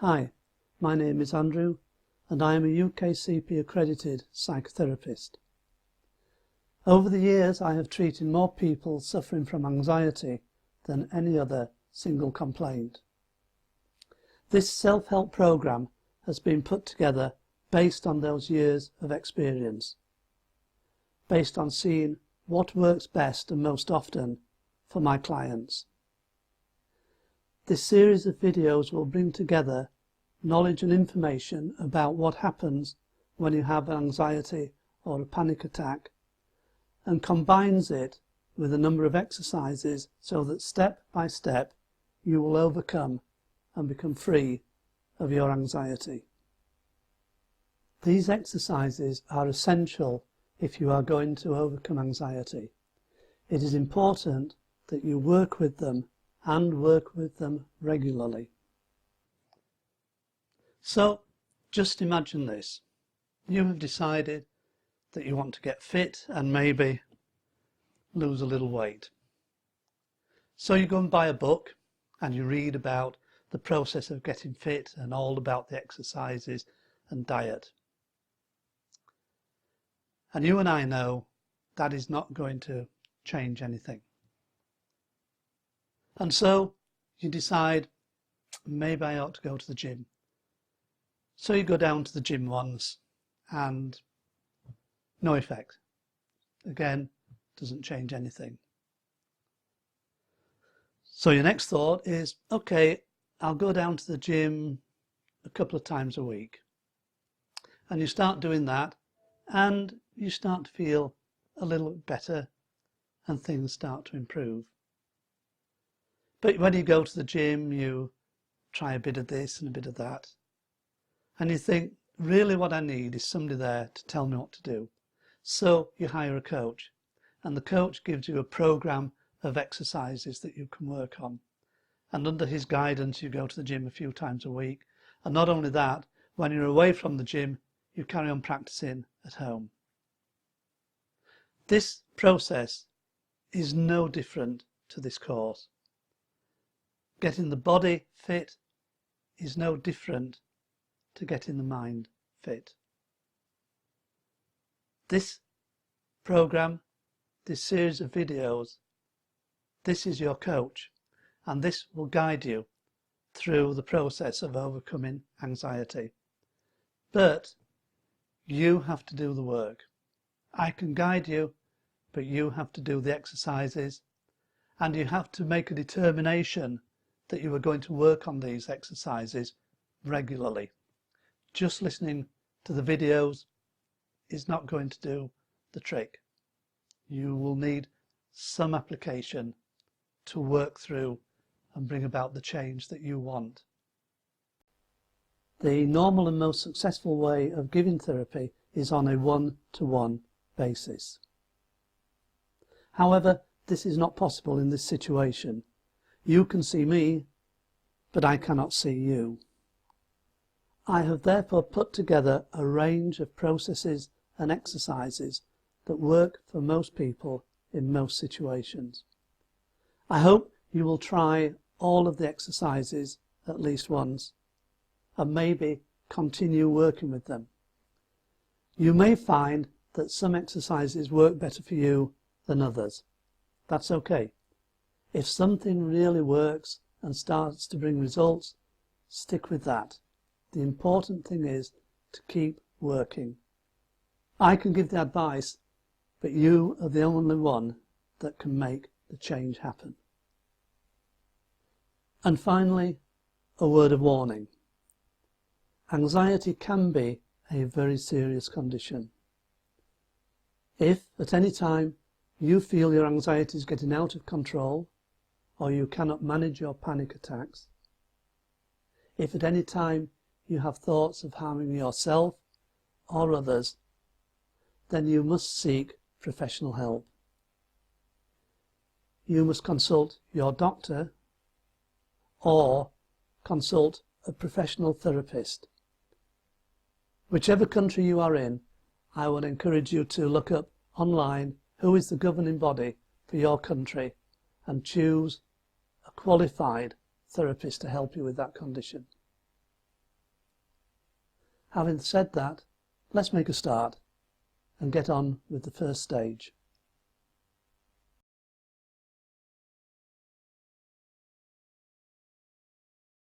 Hi, my name is Andrew and I am a UKCP accredited psychotherapist. Over the years I have treated more people suffering from anxiety than any other single complaint. This self-help programme has been put together based on those years of experience, based on seeing what works best and most often for my clients. This series of videos will bring together knowledge and information about what happens when you have anxiety or a panic attack, and combines it with a number of exercises so that step by step you will overcome and become free of your anxiety. These exercises are essential if you are going to overcome anxiety. It is important that you work with them and work with them regularly. So, just imagine this. You have decided that you want to get fit and maybe lose a little weight. So you go and buy a book and you read about the process of getting fit and all about the exercises and diet. And you and I know that is not going to change anything. And so you decide, maybe I ought to go to the gym. So you go down to the gym once and no effect. Again, doesn't change anything. So your next thought is, okay, I'll go down to the gym a couple of times a week. And you start doing that and you start to feel a little better and things start to improve. But when you go to the gym, you try a bit of this and a bit of that. And you think, really what I need is somebody there to tell me what to do. So you hire a coach, and the coach gives you a program of exercises that you can work on. And under his guidance, you go to the gym a few times a week. And not only that, when you're away from the gym, you carry on practicing at home. This process is no different to this course. Getting the body fit is no different to getting the mind fit. This program, this series of videos, this is your coach, and this will guide you through the process of overcoming anxiety. But you have to do the work. I can guide you, but you have to do the exercises, and you have to make a determination that you are going to work on these exercises regularly. Just listening to the videos is not going to do the trick. You will need some application to work through and bring about the change that you want. The normal and most successful way of giving therapy is on a one-to-one basis. However, this is not possible in this situation. You can see me, but I cannot see you. I have therefore put together a range of processes and exercises that work for most people in most situations. I hope you will try all of the exercises at least once and maybe continue working with them. You may find that some exercises work better for you than others. That's okay. If something really works and starts to bring results, stick with that. The important thing is to keep working. I can give the advice, but you are the only one that can make the change happen. And finally, a word of warning. Anxiety can be a very serious condition. If at any time you feel your anxiety is getting out of control, or you cannot manage your panic attacks, if at any time you have thoughts of harming yourself or others, then you must seek professional help. You must consult your doctor or consult a professional therapist. Whichever country you are in, I would encourage you to look up online who is the governing body for your country and choose a qualified therapist to help you with that condition. Having said that, let's make a start and get on with the first stage.